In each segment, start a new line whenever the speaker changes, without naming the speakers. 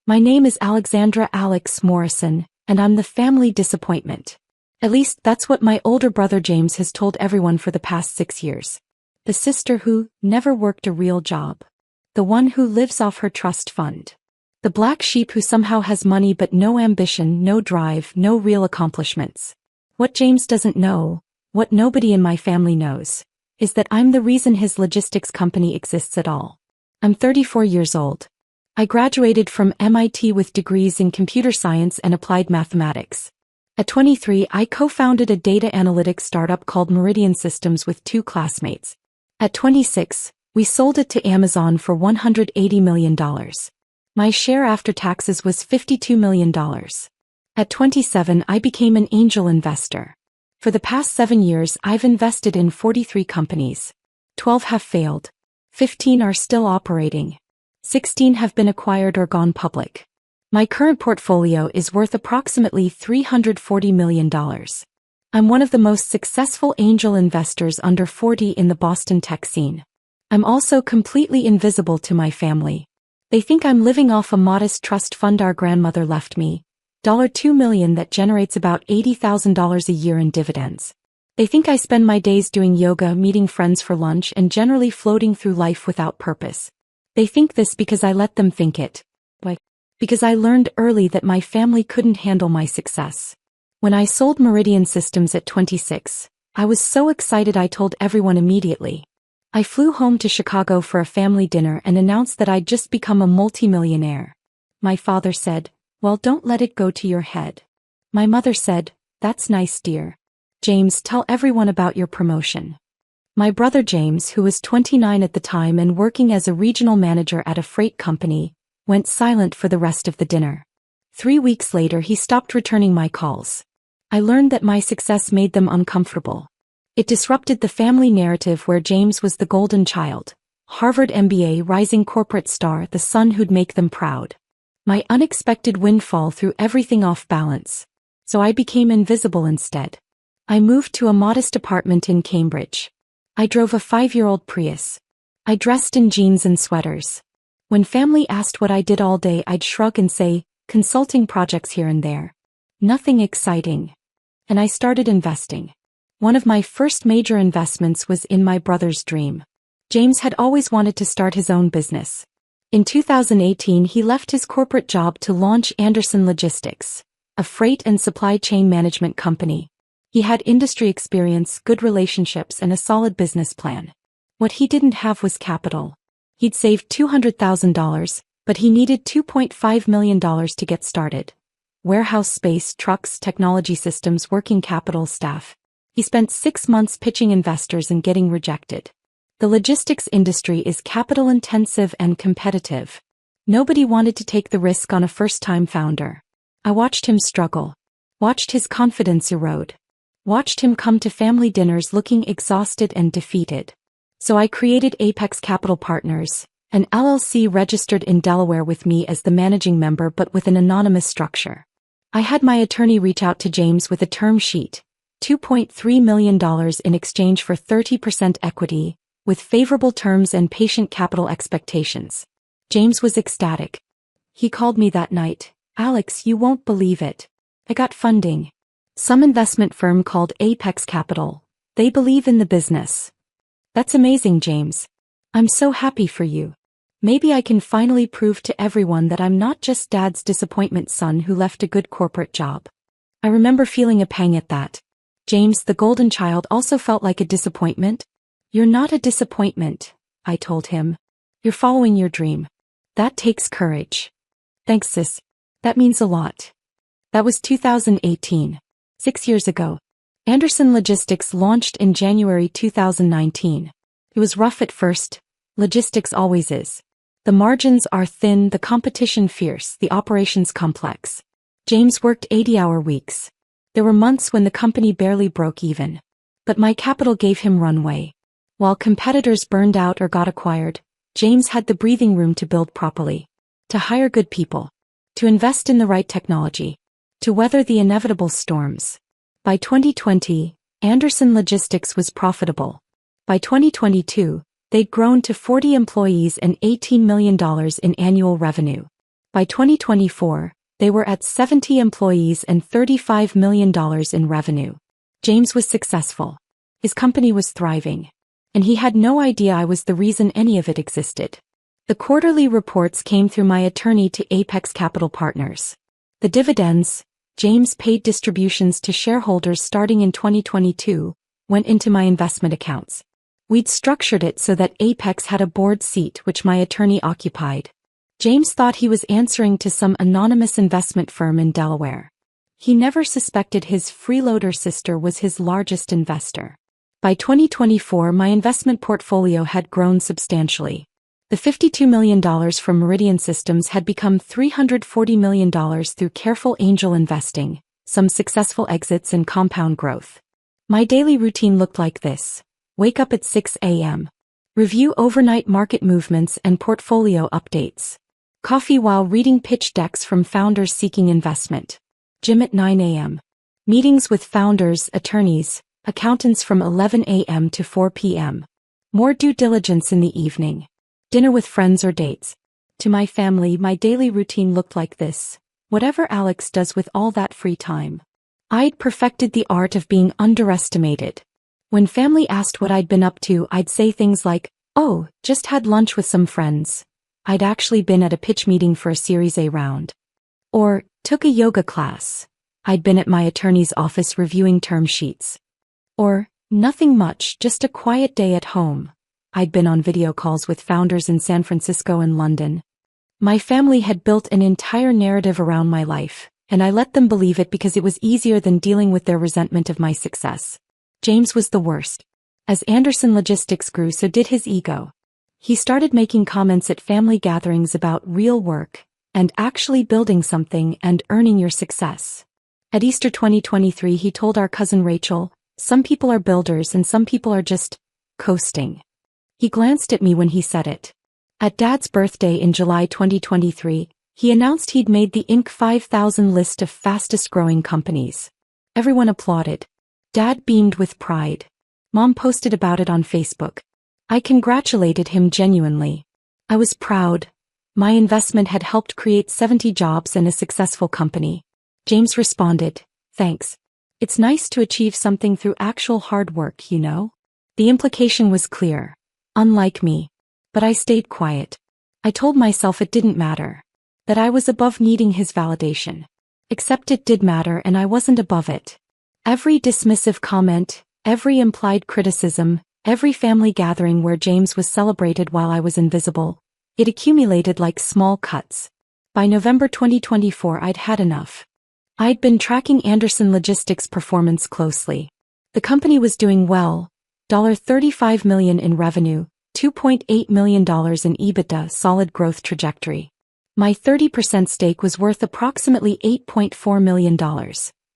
My name is Alexandra Alex Morrison, and I'm the family disappointment. At least that's what my older brother James has told everyone for the past 6 years. The sister who never worked a real job. The one who lives off her trust fund. The black sheep who somehow has money but no ambition, no drive, no real accomplishments. What James doesn't know, what nobody in my family knows, is that I'm the reason his logistics company exists at all. I'm 34 years old. I graduated from MIT with degrees in computer science and applied mathematics. At 23, I co-founded a data analytics startup called Meridian Systems with 2 classmates. At 26, we sold it to Amazon for $180 million. My share after taxes was $52 million. At 27, I became an angel investor. For the past 7 years, I've invested in 43 companies. 12 have failed. 15 are still operating. 16 have been acquired or gone public. My current portfolio is worth approximately $340 million. I'm one of the most successful angel investors under 40 in the Boston tech scene. I'm also completely invisible to my family. They think I'm living off a modest trust fund our grandmother left me, $2 million that generates about $80,000 a year in dividends. They think I spend my days doing yoga, meeting friends for lunch, and generally floating through life without purpose. They think this because I let them think it. Why? Because I learned early that my family couldn't handle my success. When I sold Meridian Systems at 26, I was so excited I told everyone immediately. I flew home to Chicago for a family dinner and announced that I'd just become a multimillionaire. My father said, "Well, don't let it go to your head." My mother said, "That's nice, dear. James, tell everyone about your promotion." My brother James, who was 29 at the time and working as a regional manager at a freight company, went silent for the rest of the dinner. 3 weeks later he stopped returning my calls. I learned that my success made them uncomfortable. It disrupted the family narrative where James was the golden child, Harvard MBA rising corporate star, the son who'd make them proud. My unexpected windfall threw everything off balance. So I became invisible instead. I moved to a modest apartment in Cambridge. I drove a 5-year-old Prius. I dressed in jeans and sweaters. When family asked what I did all day, I'd shrug and say, consulting projects here and there. Nothing exciting. And I started investing. One of my first major investments was in my brother's dream. James had always wanted to start his own business. In 2018, he left his corporate job to launch Anderson Logistics, a freight and supply chain management company. He had industry experience, good relationships, and a solid business plan. What he didn't have was capital. He'd saved $200,000, but he needed $2.5 million to get started. Warehouse space, trucks, technology systems, working capital, staff. He spent 6 months pitching investors and getting rejected. The logistics industry is capital-intensive and competitive. Nobody wanted to take the risk on a first-time founder. I watched him struggle. Watched his confidence erode. Watched him come to family dinners looking exhausted and defeated. So I created Apex Capital Partners, an LLC registered in Delaware with me as the managing member but with an anonymous structure. I had my attorney reach out to James with a term sheet, $2.3 million in exchange for 30% equity, with favorable terms and patient capital expectations. James was ecstatic. He called me that night, "Alex, you won't believe it. I got funding. Some investment firm called Apex Capital. They believe in the business." "That's amazing, James. I'm so happy for you. Maybe I can finally prove to everyone that I'm not just Dad's disappointment son who left a good corporate job." I remember feeling a pang at that. James, the golden child, also felt like a disappointment. "You're not a disappointment," I told him. "You're following your dream. That takes courage." "Thanks, sis. That means a lot." That was 2018. 6 years ago. Anderson Logistics launched in January 2019. It was rough at first. Logistics always is. The margins are thin, the competition fierce, the operations complex. James worked 80-hour weeks. There were months when the company barely broke even. But my capital gave him runway. While competitors burned out or got acquired, James had the breathing room to build properly. To hire good people. To invest in the right technology. To weather the inevitable storms. By 2020, Anderson Logistics was profitable. By 2022, they'd grown to 40 employees and $18 million in annual revenue. By 2024, they were at 70 employees and $35 million in revenue. James was successful. His company was thriving. And he had no idea I was the reason any of it existed. The quarterly reports came through my attorney to Apex Capital Partners. The dividends, James paid distributions to shareholders starting in 2022, went into my investment accounts. We'd structured it so that Apex had a board seat which my attorney occupied. James thought he was answering to some anonymous investment firm in Delaware. He never suspected his Freeloader sister was his largest investor. By 2024, my investment portfolio had grown substantially. The $52 million from Meridian Systems had become $340 million through careful angel investing, some successful exits and compound growth. My daily routine looked like this. Wake up at 6 a.m. Review overnight market movements and portfolio updates. Coffee while reading pitch decks from founders seeking investment. Gym at 9 a.m. Meetings with founders, attorneys, accountants from 11 a.m. to 4 p.m. More due diligence in the evening. Dinner with friends or dates. To my family, my daily routine looked like this. Whatever Alex does with all that free time. I'd perfected the art of being underestimated. When family asked what I'd been up to, I'd say things like, "Oh, just had lunch with some friends." I'd actually been at a pitch meeting for a Series A round. Or, took a yoga class. I'd been at my attorney's office reviewing term sheets. Or, nothing much, just a quiet day at home. I'd been on video calls with founders in San Francisco and London. My family had built an entire narrative around my life, and I let them believe it because it was easier than dealing with their resentment of my success. James was the worst. As Anderson Logistics grew, so did his ego. He started making comments at family gatherings about real work, and actually building something and earning your success. At Easter 2023, he told our cousin Rachel, "Some people are builders and some people are just coasting." He glanced at me when he said it. At Dad's birthday in July 2023, he announced he'd made the Inc. 5000 list of fastest-growing companies. Everyone applauded. Dad beamed with pride. Mom posted about it on Facebook. I congratulated him genuinely. I was proud. My investment had helped create 70 jobs and a successful company. James responded, "Thanks. It's nice to achieve something through actual hard work, you know?" The implication was clear. Unlike me. But I stayed quiet. I told myself it didn't matter. That I was above needing his validation. Except it did matter and I wasn't above it. Every dismissive comment, every implied criticism, every family gathering where James was celebrated while I was invisible, it accumulated like small cuts. By November 2024, I'd had enough. I'd been tracking Anderson Logistics' performance closely. The company was doing well, $35 million in revenue, $2.8 million in EBITDA, solid growth trajectory. My 30% stake was worth approximately $8.4 million,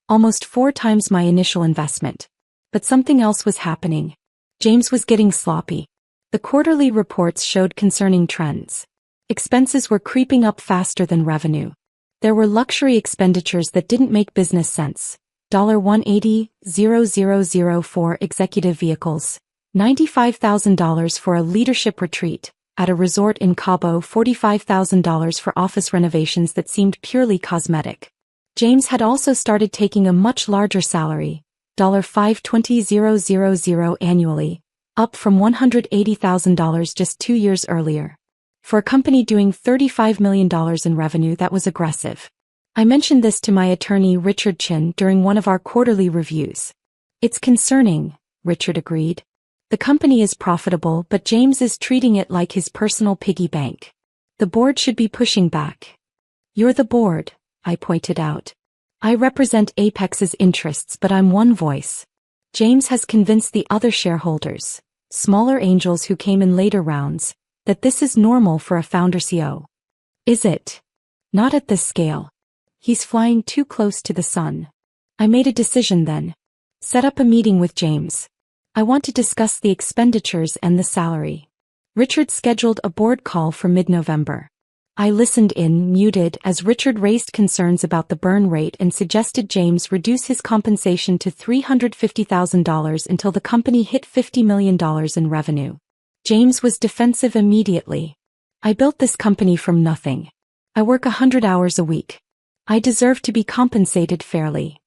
almost 4 times my initial investment. But something else was happening. James was getting sloppy. The quarterly reports showed concerning trends. Expenses were creeping up faster than revenue. There were luxury expenditures that didn't make business sense. $180,000 for executive vehicles, $95,000 for a leadership retreat, at a resort in Cabo, $45,000 for office renovations that seemed purely cosmetic. James had also started taking a much larger salary, $520,000 annually, up from $180,000 just 2 years earlier. For a company doing $35 million in revenue, that was aggressive. I mentioned this to my attorney Richard Chin during one of our quarterly reviews. "It's concerning," Richard agreed. "The company is profitable, but James is treating it like his personal piggy bank. The board should be pushing back." "You're the board," I pointed out. "I represent Apex's interests, but I'm one voice. James has convinced the other shareholders, smaller angels who came in later rounds, that this is normal for a founder CEO. Is it? Not at this scale. He's flying too close to the sun." I made a decision then. Set up a meeting with James. I want to discuss the expenditures and the salary. Richard scheduled a board call for mid-November. I listened in, muted, as Richard raised concerns about the burn rate and suggested James reduce his compensation to $350,000 until the company hit $50 million in revenue. James was defensive immediately. "I built this company from nothing. I work 100 hours a week. I deserve to be compensated fairly.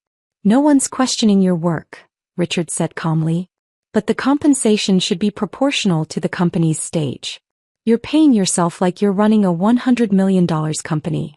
No one's questioning your work, Richard said calmly. But the compensation should be proportional to the company's stage. You're paying yourself like you're running a $100 million company.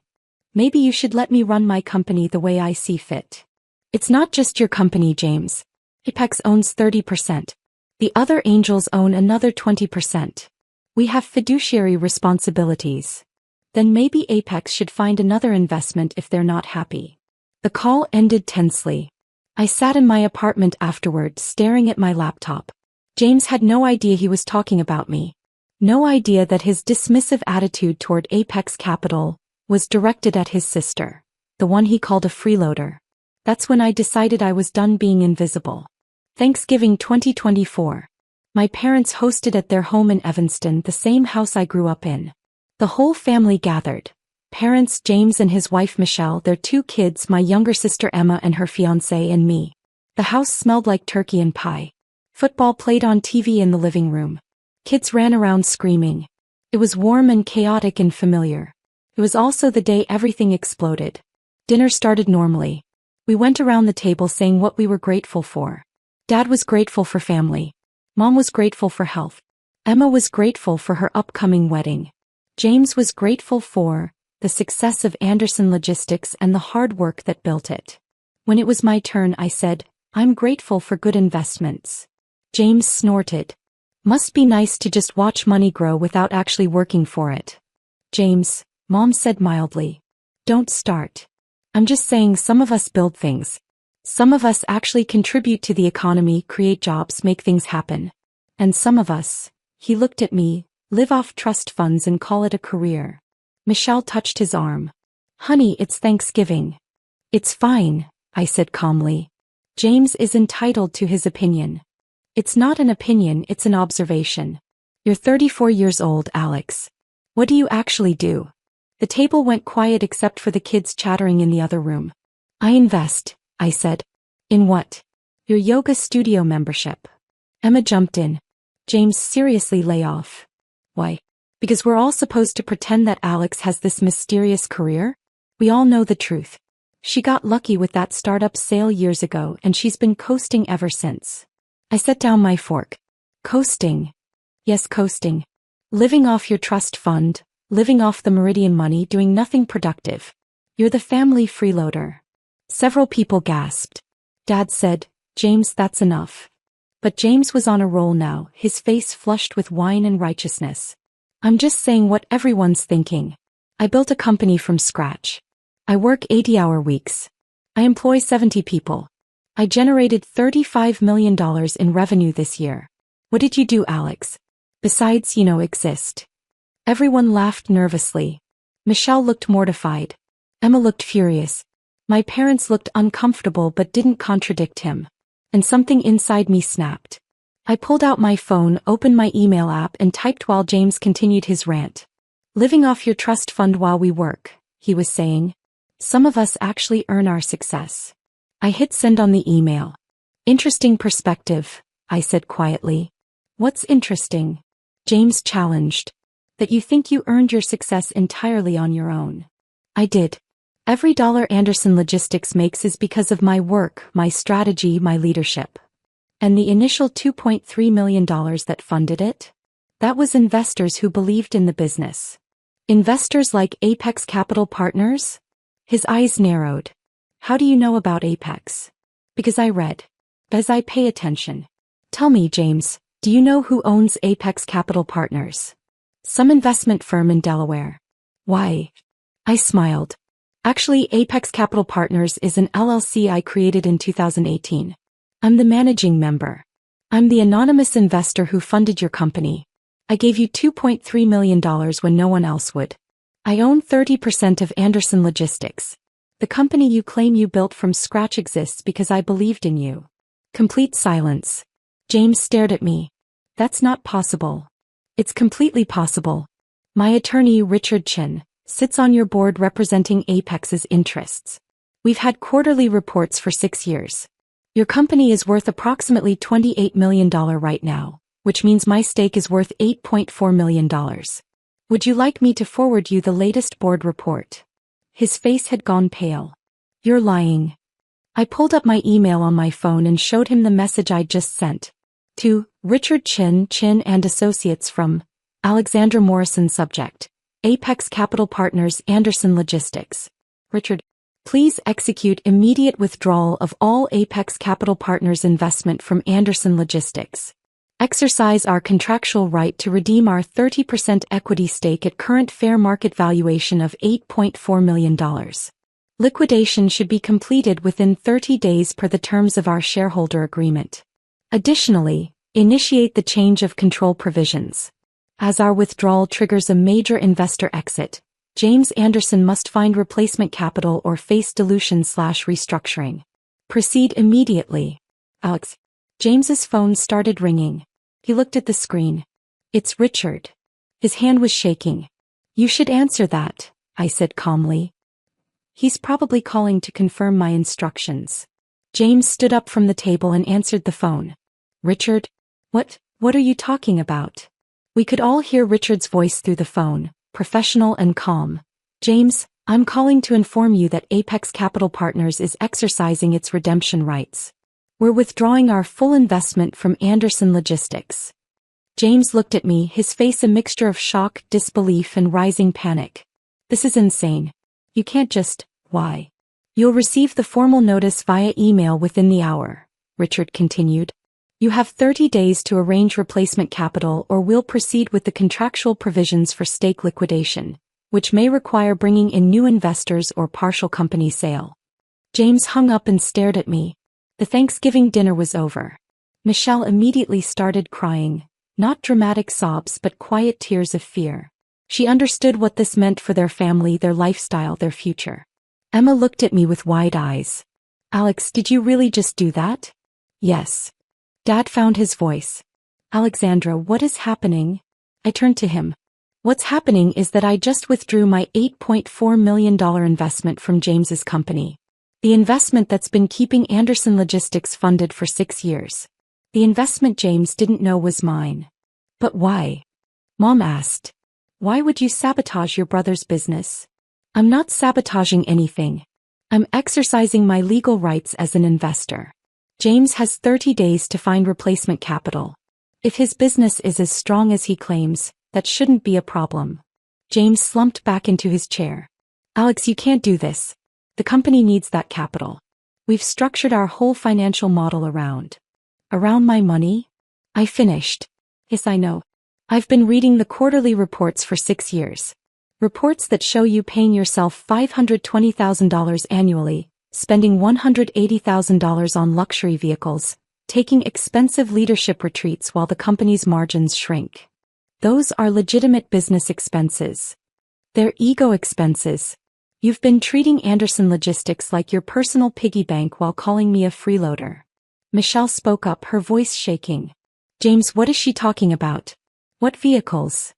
Maybe you should let me run my company the way I see fit. It's not just your company, James. Apex owns 30%. The other angels own another 20%. We have fiduciary responsibilities. Then maybe Apex should find another investment if they're not happy. The call ended tensely. I sat in my apartment afterward, staring at my laptop. James had no idea he was talking about me. No idea that his dismissive attitude toward Apex Capital was directed at his sister, the one he called a freeloader. That's when I decided I was done being invisible. Thanksgiving 2024. My parents hosted at their home in Evanston, the same house I grew up in. The whole family gathered. Parents, James and his wife Michelle, their 2 kids, my younger sister Emma and her fiancé, and me. The house smelled like turkey and pie. Football played on TV in the living room. Kids ran around screaming. It was warm and chaotic and familiar. It was also the day everything exploded. Dinner started normally. We went around the table saying what we were grateful for. Dad was grateful for family. Mom was grateful for health. Emma was grateful for her upcoming wedding. James was grateful for the success of Anderson Logistics and the hard work that built it. When it was my turn, I said, I'm grateful for good investments. James snorted. Must be nice to just watch money grow without actually working for it. James, Mom said mildly. Don't start. I'm just saying some of us build things. Some of us actually contribute to the economy, create jobs, make things happen. And some of us, he looked at me, live off trust funds and call it a career. Michelle touched his arm. Honey, it's Thanksgiving. It's fine, I said calmly. James is entitled to his opinion. It's not an opinion, it's an observation. You're 34 years old, Alex. What do you actually do? The table went quiet except for the kids chattering in the other room. I invest, I said. In what? Your yoga studio membership. Emma jumped in. James, seriously, lay off. Why? Because we're all supposed to pretend that Alex has this mysterious career? We all know the truth. She got lucky with that startup sale years ago and she's been coasting ever since. I set down my fork. Coasting? Yes, coasting. Living off your trust fund, living off the Meridian money, doing nothing productive. You're the family freeloader. Several people gasped. Dad said, James, that's enough. But James was on a roll now, his face flushed with wine and righteousness. I'm just saying what everyone's thinking. I built a company from scratch. I work 80-hour weeks. I employ 70 people. I generated $35 million in revenue this year. What did you do, Alex? Besides, exist. Everyone laughed nervously. Michelle looked mortified. Emma looked furious. My parents looked uncomfortable but didn't contradict him. And something inside me snapped. I pulled out my phone, opened my email app and typed while James continued his rant. Living off your trust fund while we work, he was saying. Some of us actually earn our success. I hit send on the email. Interesting perspective, I said quietly. What's interesting? James challenged. That you think you earned your success entirely on your own. I did. Every dollar Anderson Logistics makes is because of my work, my strategy, my leadership. And the initial $2.3 million that funded it? That was investors who believed in the business. Investors like Apex Capital Partners? His eyes narrowed. How do you know about Apex? Because I read. Because I pay attention. Tell me, James, do you know who owns Apex Capital Partners? Some investment firm in Delaware. Why? I smiled. Actually, Apex Capital Partners is an LLC I created in 2018. I'm the managing member. I'm the anonymous investor who funded your company. I gave you $2.3 million when no one else would. I own 30% of Anderson Logistics. The company you claim you built from scratch exists because I believed in you. Complete silence. James stared at me. That's not possible. It's completely possible. My attorney, Richard Chin, sits on your board representing Apex's interests. We've had quarterly reports for 6 years. Your company is worth approximately $28 million right now, which means my stake is worth $8.4 million. Would you like me to forward you the latest board report? His face had gone pale. You're lying. I pulled up my email on my phone and showed him the message I'd just sent. To Richard Chin and Associates from Alexandra Morrison. Subject: Apex Capital Partners, Anderson Logistics. Richard, please execute immediate withdrawal of all Apex Capital Partners investment from Anderson Logistics. Exercise our contractual right to redeem our 30% equity stake at current fair market valuation of $8.4 million. Liquidation should be completed within 30 days per the terms of our shareholder agreement. Additionally, initiate the change of control provisions. As our withdrawal triggers a major investor exit, James Anderson must find replacement capital or face dilution/restructuring. Proceed immediately. Alex. James's phone started ringing. He looked at the screen. It's Richard. His hand was shaking. You should answer that, I said calmly. He's probably calling to confirm my instructions. James stood up from the table and answered the phone. Richard? What are you talking about? We could all hear Richard's voice through the phone, professional and calm. James, I'm calling to inform you that Apex Capital Partners is exercising its redemption rights. We're withdrawing our full investment from Anderson Logistics. James looked at me, his face a mixture of shock, disbelief, and rising panic. This is insane. You can't just, why? You'll receive the formal notice via email within the hour, Richard continued. You have 30 days to arrange replacement capital or we'll proceed with the contractual provisions for stake liquidation, which may require bringing in new investors or partial company sale. James hung up and stared at me. The Thanksgiving dinner was over. Michelle immediately started crying, not dramatic sobs but quiet tears of fear. She understood what this meant for their family, their lifestyle, their future. Emma looked at me with wide eyes. Alex, did you really just do that? Yes. Dad found his voice. Alexandra, what is happening? I turned to him. What's happening is that I just withdrew my $8.4 million investment from James's company. The investment that's been keeping Anderson Logistics funded for 6 years. The investment James didn't know was mine. But why? Mom asked. Why would you sabotage your brother's business? I'm not sabotaging anything. I'm exercising my legal rights as an investor. James has 30 days to find replacement capital. If his business is as strong as he claims, that shouldn't be a problem. James slumped back into his chair. Alex, you can't do this. The company needs that capital. We've structured our whole financial model around my money? I finished. Yes, I know. I've been reading the quarterly reports for 6 years. Reports that show you paying yourself $520,000 annually, spending $180,000 on luxury vehicles, taking expensive leadership retreats while the company's margins shrink. Those are legitimate business expenses. They're ego expenses. You've been treating Anderson Logistics like your personal piggy bank while calling me a freeloader. Michelle spoke up, her voice shaking. James, what is she talking about? What vehicles?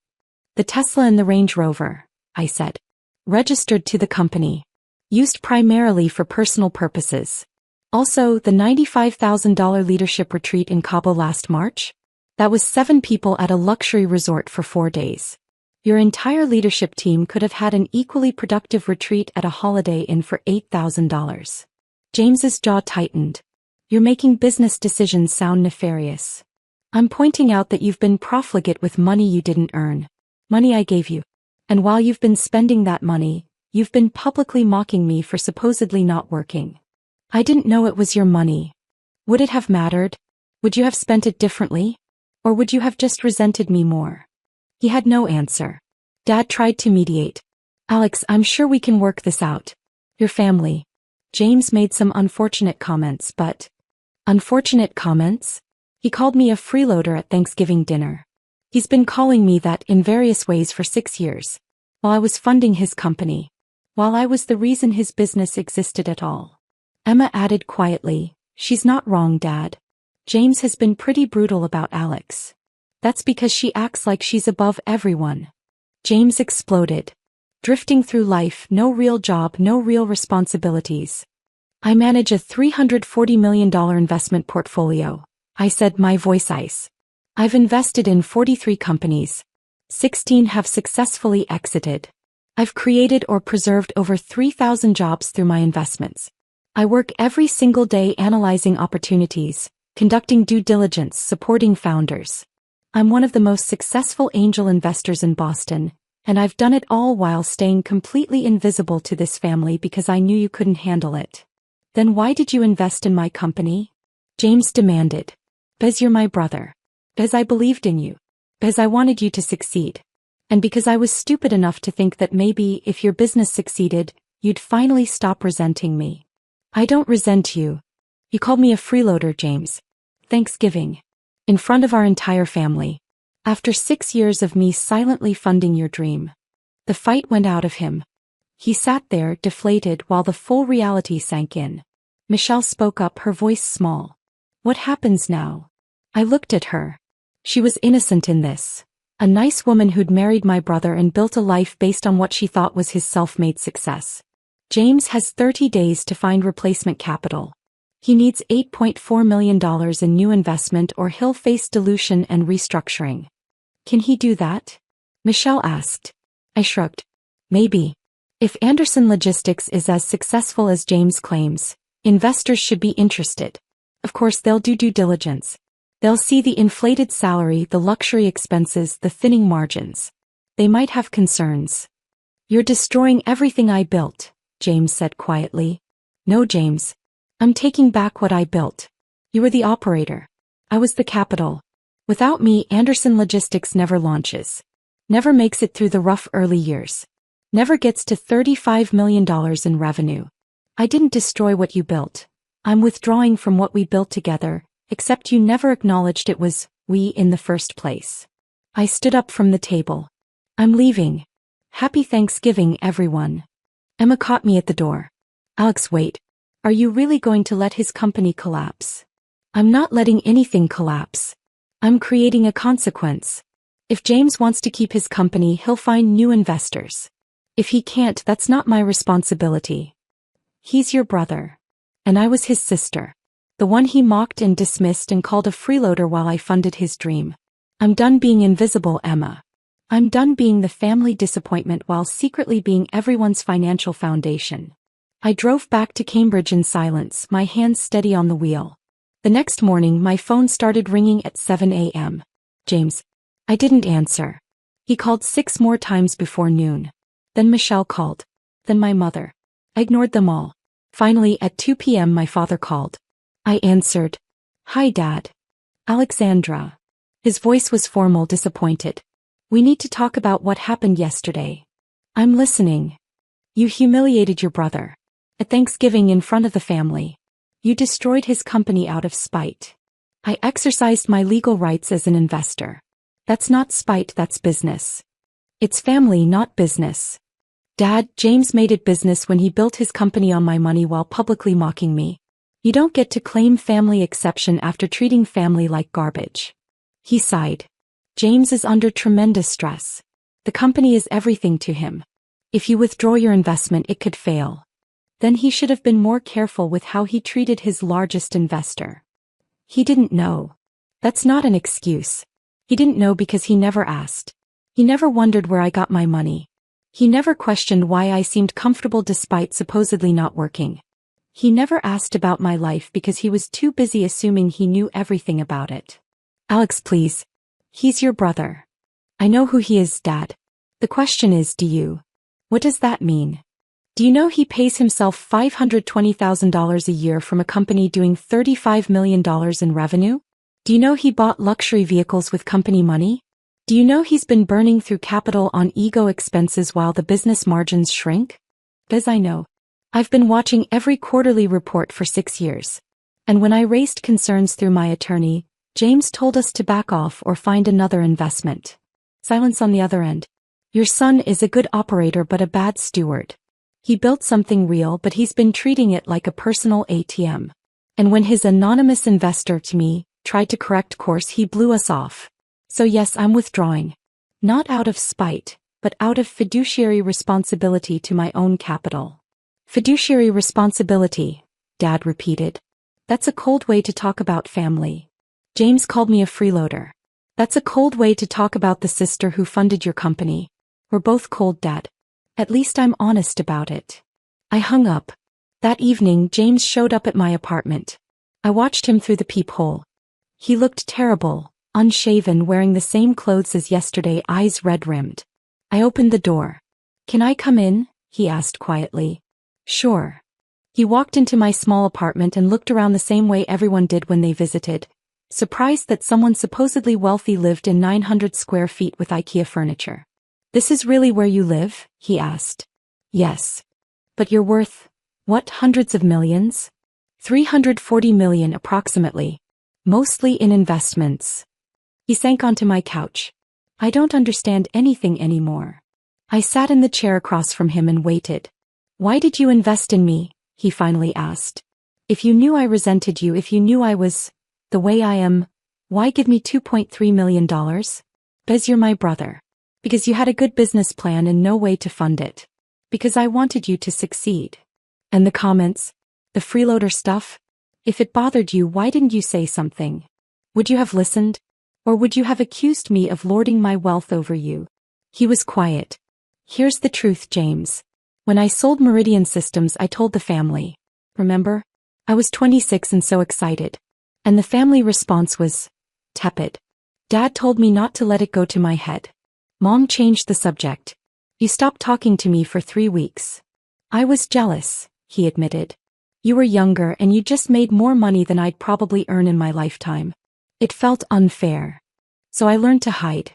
The Tesla and the Range Rover, I said. Registered to the company. Used primarily for personal purposes. Also, the $95,000 leadership retreat in Cabo last March? That was 7 people at a luxury resort for 4 days. Your entire leadership team could have had an equally productive retreat at a Holiday Inn for $8,000. James's jaw tightened. You're making business decisions sound nefarious. I'm pointing out that you've been profligate with money you didn't earn. Money I gave you. And while you've been spending that money, you've been publicly mocking me for supposedly not working. I didn't know it was your money. Would it have mattered? Would you have spent it differently? Or would you have just resented me more? He had no answer. Dad tried to mediate. Alex, I'm sure we can work this out. Your family. James made some unfortunate comments, but... Unfortunate comments? He called me a freeloader at Thanksgiving dinner. He's been calling me that in various ways for 6 years. While I was funding his company. While I was the reason his business existed at all. Emma added quietly, she's not wrong, Dad. James has been pretty brutal about Alex. That's because she acts like she's above everyone. James exploded. Drifting through life, no real job, no real responsibilities. I manage a $340 million investment portfolio. I said, my voice ice. I've invested in 43 companies. 16 have successfully exited. I've created or preserved over 3,000 jobs through my investments. I work every single day analyzing opportunities, conducting due diligence, supporting founders. I'm one of the most successful angel investors in Boston, and I've done it all while staying completely invisible to this family because I knew you couldn't handle it. Then why did you invest in my company? James demanded. Because you're my brother. Because I believed in you. Because I wanted you to succeed. And because I was stupid enough to think that maybe if your business succeeded, you'd finally stop resenting me. I don't resent you. You called me a freeloader, James. Thanksgiving. In front of our entire family. After 6 years of me silently funding your dream. The fight went out of him. He sat there, deflated, while the full reality sank in. Michelle spoke up, her voice small. What happens now? I looked at her. She was innocent in this. A nice woman who'd married my brother and built a life based on what she thought was his self-made success. James has 30 days to find replacement capital. He needs $8.4 million in new investment or he'll face dilution and restructuring. Can he do that? Michelle asked. I shrugged. Maybe. If Anderson Logistics is as successful as James claims, investors should be interested. Of course, they'll do due diligence. They'll see the inflated salary, the luxury expenses, the thinning margins. They might have concerns. You're destroying everything I built, James said quietly. No, James. I'm taking back what I built. You were the operator. I was the capital. Without me, Anderson Logistics never launches. Never makes it through the rough early years. Never gets to $35 million in revenue. I didn't destroy what you built. I'm withdrawing from what we built together, except you never acknowledged it was we in the first place. I stood up from the table. I'm leaving. Happy Thanksgiving, everyone. Emma caught me at the door. Alex, wait. Are you really going to let his company collapse? I'm not letting anything collapse. I'm creating a consequence. If James wants to keep his company, he'll find new investors. If he can't, that's not my responsibility. He's your brother. And I was his sister. The one he mocked and dismissed and called a freeloader while I funded his dream. I'm done being invisible, Emma. I'm done being the family disappointment while secretly being everyone's financial foundation. I drove back to Cambridge in silence, my hands steady on the wheel. The next morning, my phone started ringing at 7 a.m. James. I didn't answer. He called 6 more times before noon. Then Michelle called. Then my mother. I ignored them all. Finally, at 2 p.m. my father called. I answered. Hi, Dad. Alexandra. His voice was formal, disappointed. We need to talk about what happened yesterday. I'm listening. You humiliated your brother. At Thanksgiving in front of the family. You destroyed his company out of spite. I exercised my legal rights as an investor. That's not spite, that's business. It's family, not business. Dad, James made it business when he built his company on my money while publicly mocking me. You don't get to claim family exception after treating family like garbage. He sighed. James is under tremendous stress. The company is everything to him. If you withdraw your investment, it could fail. Then he should have been more careful with how he treated his largest investor. He didn't know. That's not an excuse. He didn't know because he never asked. He never wondered where I got my money. He never questioned why I seemed comfortable despite supposedly not working. He never asked about my life because he was too busy assuming he knew everything about it. Alex, please. He's your brother. I know who he is, Dad. The question is, do you? What does that mean? Do you know he pays himself $520,000 a year from a company doing $35 million in revenue? Do you know he bought luxury vehicles with company money? Do you know he's been burning through capital on ego expenses while the business margins shrink? Because I know. I've been watching every quarterly report for 6 years. And when I raised concerns through my attorney, James told us to back off or find another investment. Silence on the other end. Your son is a good operator but a bad steward. He built something real, but he's been treating it like a personal ATM. And when his anonymous investor to me tried to correct course, he blew us off. So yes, I'm withdrawing. Not out of spite, but out of fiduciary responsibility to my own capital. Fiduciary responsibility, Dad repeated. That's a cold way to talk about family. James called me a freeloader. That's a cold way to talk about the sister who funded your company. We're both cold, Dad. At least I'm honest about it. I hung up. That evening, James showed up at my apartment. I watched him through the peephole. He looked terrible, unshaven, wearing the same clothes as yesterday, eyes red-rimmed. I opened the door. "Can I come in?" he asked quietly. "Sure." He walked into my small apartment and looked around the same way everyone did when they visited, surprised that someone supposedly wealthy lived in 900 square feet with IKEA furniture. "This is really where you live?" he asked. "Yes. But you're worth, what, hundreds of millions?" 340 million approximately. Mostly in investments. He sank onto my couch. "I don't understand anything anymore." I sat in the chair across from him and waited. "Why did you invest in me?" he finally asked. "If you knew I resented you, if you knew I was the way I am, why give me $2.3 million? Because you're my brother. Because you had a good business plan and no way to fund it. Because I wanted you to succeed. And the comments? The freeloader stuff? If it bothered you, why didn't you say something? Would you have listened? Or would you have accused me of lording my wealth over you?" He was quiet. "Here's the truth, James. When I sold Meridian Systems, I told the family. Remember? I was 26 and so excited. And the family response was tepid. Dad told me not to let it go to my head. Mom changed the subject. You stopped talking to me for 3 weeks. I was jealous," he admitted. "You were younger and you just made more money than I'd probably earn in my lifetime. It felt unfair. So I learned to hide.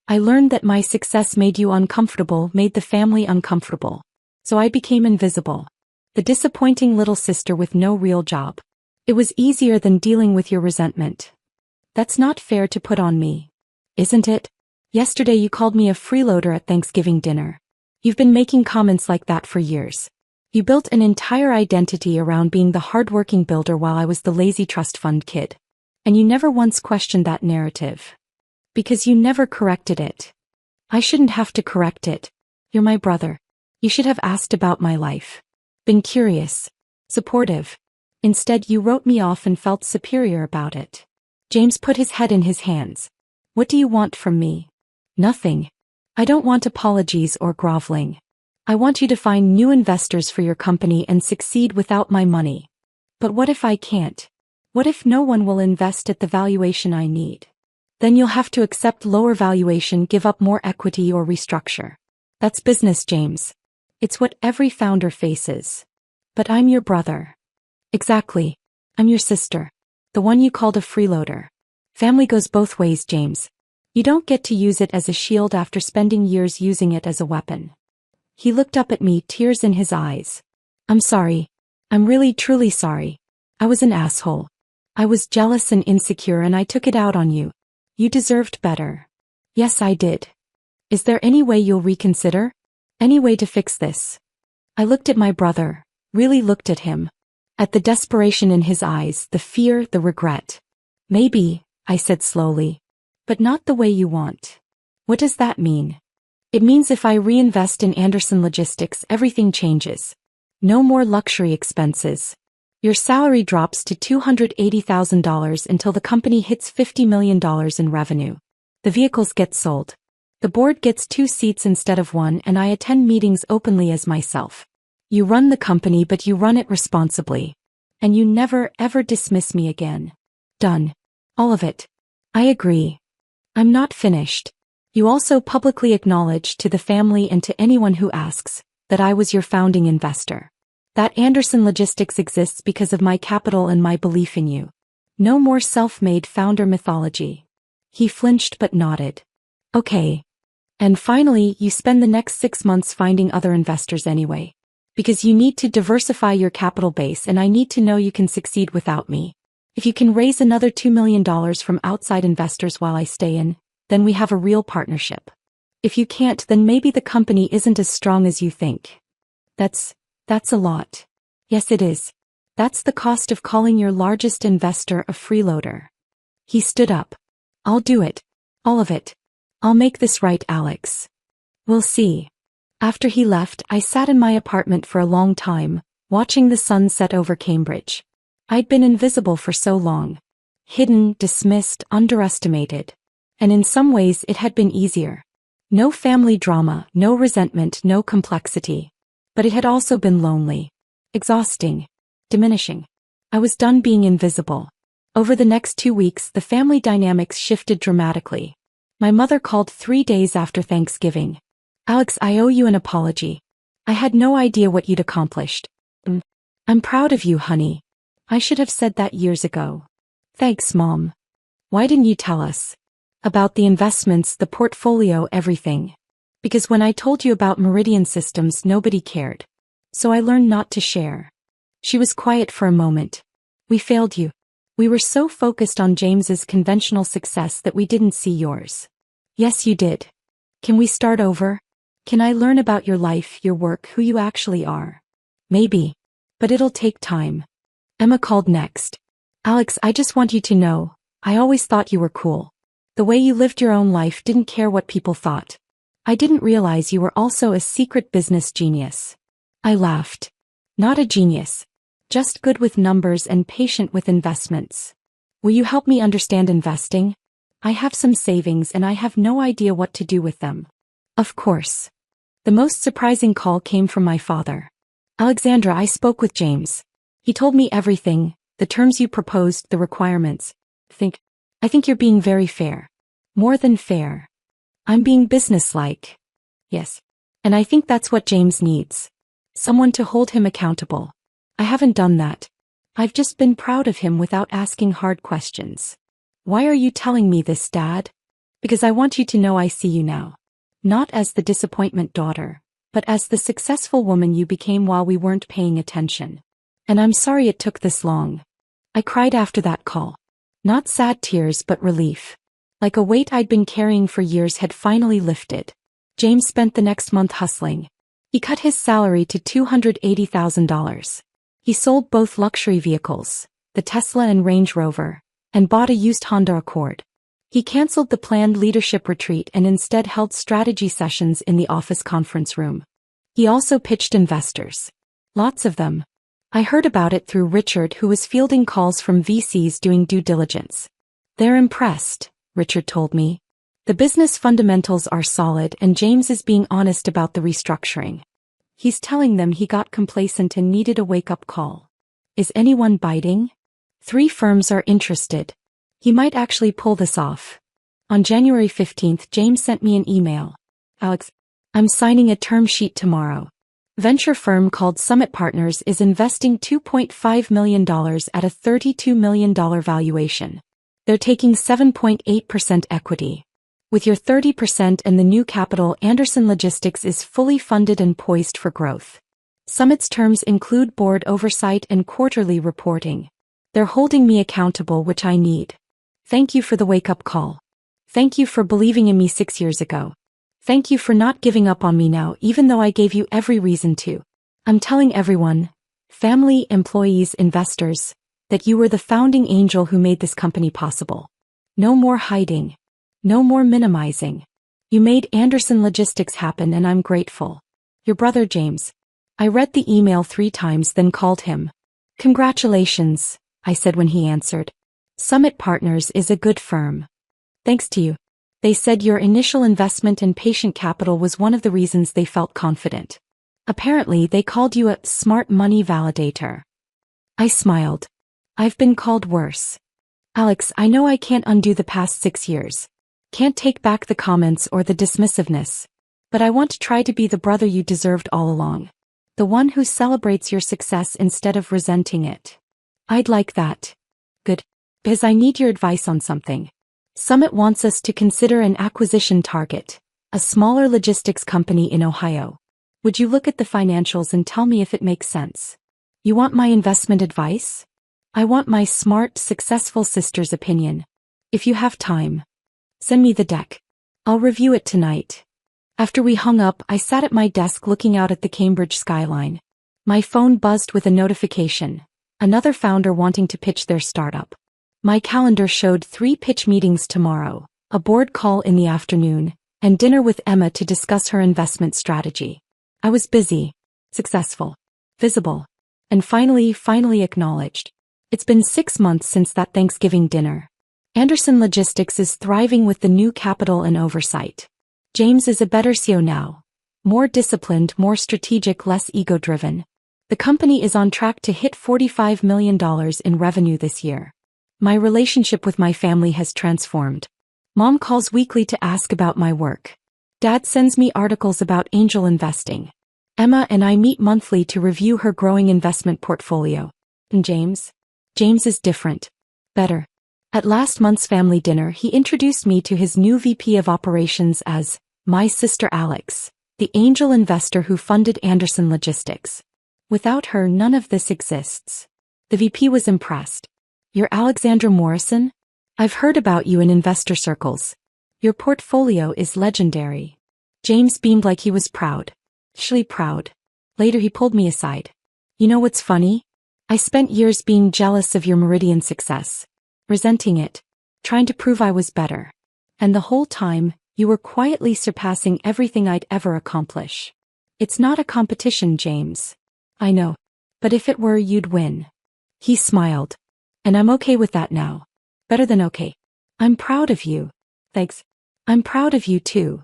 I learned that my success made you uncomfortable, made the family uncomfortable. So I became invisible. The disappointing little sister with no real job. It was easier than dealing with your resentment. That's not fair to put on me. Isn't it? Yesterday you called me a freeloader at Thanksgiving dinner. You've been making comments like that for years. You built an entire identity around being the hardworking builder while I was the lazy trust fund kid. And you never once questioned that narrative. Because you never corrected it. I shouldn't have to correct it. You're my brother. You should have asked about my life. Been curious. Supportive. Instead, you wrote me off and felt superior about it." James put his head in his hands. "What do you want from me?" "Nothing. I don't want apologies or groveling. I want you to find new investors for your company and succeed without my money. But what if I can't? What if no one will invest at the valuation I need? Then you'll have to accept lower valuation, give up more equity, or restructure. That's business, James. It's what every founder faces. But I'm your brother." "Exactly. I'm your sister. The one you called a freeloader. Family goes both ways, James. You don't get to use it as a shield after spending years using it as a weapon." He looked up at me, tears in his eyes. "I'm sorry. I'm really truly sorry. I was an asshole. I was jealous and insecure and I took it out on you. You deserved better." "Yes, I did. Is there any way you'll reconsider? Any way to fix this?" I looked at my brother, really looked at him. At the desperation in his eyes, the fear, the regret. "Maybe," I said slowly. "But not the way you want." "What does that mean?" "It means if I reinvest in Anderson Logistics, everything changes. No more luxury expenses. Your salary drops to $280,000 until the company hits $50 million in revenue. The vehicles get sold. The board gets 2 seats instead of 1 and I attend meetings openly as myself. You run the company but you run it responsibly. And you never ever dismiss me again. Done. All of it." "I agree. I'm not finished. You also publicly acknowledged to the family and to anyone who asks that I was your founding investor. That Anderson Logistics exists because of my capital and my belief in you. No more self-made founder mythology." He flinched but nodded. "Okay. And finally, you spend the next 6 months finding other investors anyway. Because you need to diversify your capital base and I need to know you can succeed without me. If you can raise another $2 million from outside investors while I stay in, then we have a real partnership. If you can't, then maybe the company isn't as strong as you think." That's a lot." "Yes, it is. That's the cost of calling your largest investor a freeloader." He stood up. "I'll do it. All of it. I'll make this right, Alex. We'll see." After he left, I sat in my apartment for a long time, watching the sun set over Cambridge. I'd been invisible for so long. Hidden, dismissed, underestimated. And in some ways it had been easier. No family drama, no resentment, no complexity. But it had also been lonely. Exhausting. Diminishing. I was done being invisible. Over the next 2 weeks, the family dynamics shifted dramatically. My mother called 3 days after Thanksgiving. "Alex, I owe you an apology. I had no idea what you'd accomplished." "I'm proud of you, honey. I should have said that years ago." "Thanks, Mom. Why didn't you tell us?" "About the investments, the portfolio, everything." "Because when I told you about Meridian Systems, nobody cared. So I learned not to share." She was quiet for a moment. "We failed you. We were so focused on James's conventional success that we didn't see yours." "Yes, you did. Can we start over? Can I learn about your life, your work, who you actually are?" "Maybe. But it'll take time." Emma called next. "Alex, I just want you to know, I always thought you were cool. The way you lived your own life, didn't care what people thought. I didn't realize you were also a secret business genius." I laughed. "Not a genius. Just good with numbers and patient with investments." "Will you help me understand investing? I have some savings and I have no idea what to do with them." "Of course." The most surprising call came from my father. "Alexandra, I spoke with James. He told me everything, the terms you proposed, the requirements. I think you're being very fair. More than fair. I'm being businesslike." "Yes. And I think that's what James needs. Someone to hold him accountable. I haven't done that. I've just been proud of him without asking hard questions." "Why are you telling me this, Dad?" "Because I want you to know I see you now. Not as the disappointment daughter, but as the successful woman you became while we weren't paying attention. And I'm sorry it took this long." I cried after that call. Not sad tears but relief. Like a weight I'd been carrying for years had finally lifted. James spent the next month hustling. He cut his salary to $280,000. He sold both luxury vehicles, the Tesla and Range Rover, and bought a used Honda Accord. He canceled the planned leadership retreat and instead held strategy sessions in the office conference room. He also pitched investors. Lots of them. I heard about it through Richard, who was fielding calls from VCs doing due diligence. "They're impressed," Richard told me. "The business fundamentals are solid and James is being honest about the restructuring. He's telling them he got complacent and needed a wake-up call." "Is anyone biting?" 3 firms are interested. He might actually pull this off. On January 15th, James sent me an email. "Alex, I'm signing a term sheet tomorrow. Venture firm called Summit Partners is investing $2.5 million at a $32 million valuation. They're taking 7.8% equity. With your 30% and the new capital, Anderson Logistics is fully funded and poised for growth. Summit's terms include board oversight and quarterly reporting. They're holding me accountable, which I need. Thank you for the wake-up call. Thank you for believing in me 6 years ago. Thank you for not giving up on me now, even though I gave you every reason to. I'm telling everyone, family, employees, investors, that you were the founding angel who made this company possible. No more hiding. No more minimizing. You made Anderson Logistics happen and I'm grateful. Your brother James." I read the email 3 times, then called him. "Congratulations," I said when he answered. "Summit Partners is a good firm. Thanks to you. They said your initial investment and patient capital was one of the reasons they felt confident. Apparently they called you a smart money validator." I smiled. "I've been called worse. Alex, I know I can't undo the past 6 years. Can't take back the comments or the dismissiveness. But I want to try to be the brother you deserved all along. The one who celebrates your success instead of resenting it." "I'd like that." "Good. Because I need your advice on something. Summit wants us to consider an acquisition target, a smaller logistics company in Ohio. Would you look at the financials and tell me if it makes sense?" "You want my investment advice?" "I want my smart, successful sister's opinion. If you have time, send me the deck. I'll review it tonight." After we hung up, I sat at my desk looking out at the Cambridge skyline. My phone buzzed with a notification. Another founder wanting to pitch their startup. My calendar showed 3 pitch meetings tomorrow, a board call in the afternoon, and dinner with Emma to discuss her investment strategy. I was busy, successful, visible, and finally acknowledged. It's been 6 months since that Thanksgiving dinner. Anderson Logistics is thriving with the new capital and oversight. James is a better CEO now. More disciplined, more strategic, less ego-driven. The company is on track to hit $45 million in revenue this year. My relationship with my family has transformed. Mom calls weekly to ask about my work. Dad sends me articles about angel investing. Emma and I meet monthly to review her growing investment portfolio. And James? James is different. Better. At last month's family dinner, he introduced me to his new VP of operations as my sister Alex, the angel investor who funded Anderson Logistics. Without her, none of this exists. The VP was impressed. You're Alexandra Morrison? I've heard about you in investor circles. Your portfolio is legendary. James beamed like he was proud. Shly proud. Later he pulled me aside. You know what's funny? I spent years being jealous of your Meridian success. Resenting it. Trying to prove I was better. And the whole time, you were quietly surpassing everything I'd ever accomplish. It's not a competition, James. I know. But if it were, you'd win. He smiled. And I'm okay with that now. Better than okay. I'm proud of you. Thanks. I'm proud of you too.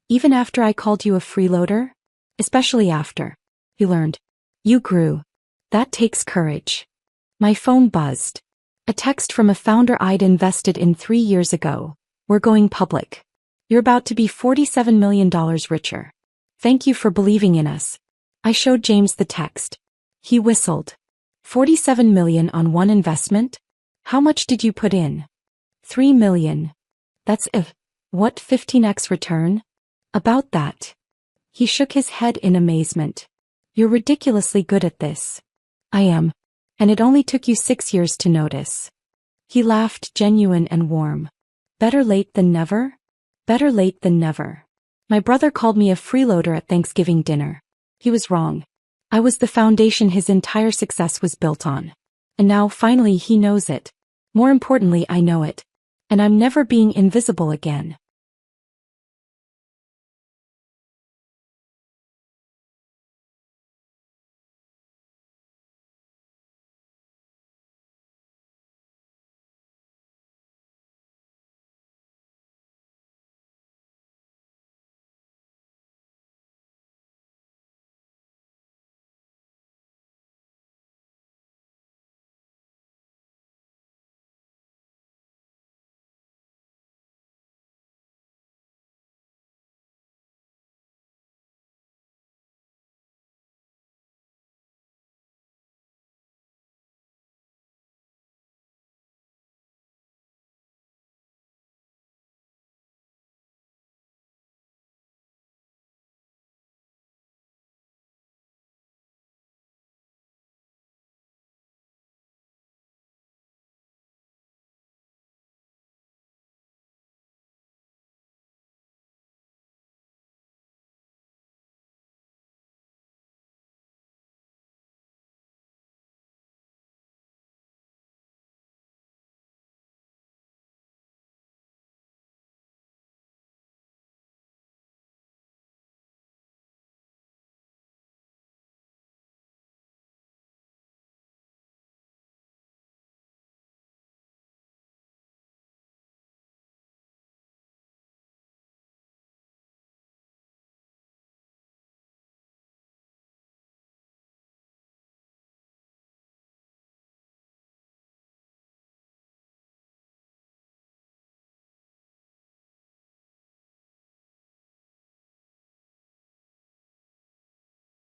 Even after I called you a freeloader? Especially after. You learned. You grew. That takes courage. My phone buzzed. A text from a founder I'd invested in 3 years ago. We're going public. You're about to be $47 million richer. Thank you for believing in us. I showed James the text. He whistled. 47 million on one investment? How much did you put in? 3 million. That's what 15x return? About that. He shook his head in amazement. You're ridiculously good at this. I am. And it only took you 6 years to notice. He laughed, genuine and warm. Better late than never? Better late than never. My brother called me a freeloader at Thanksgiving dinner. He was wrong. I was the foundation his entire success was built on. And now, finally, he knows it. More importantly, I know it. And I'm never being invisible again.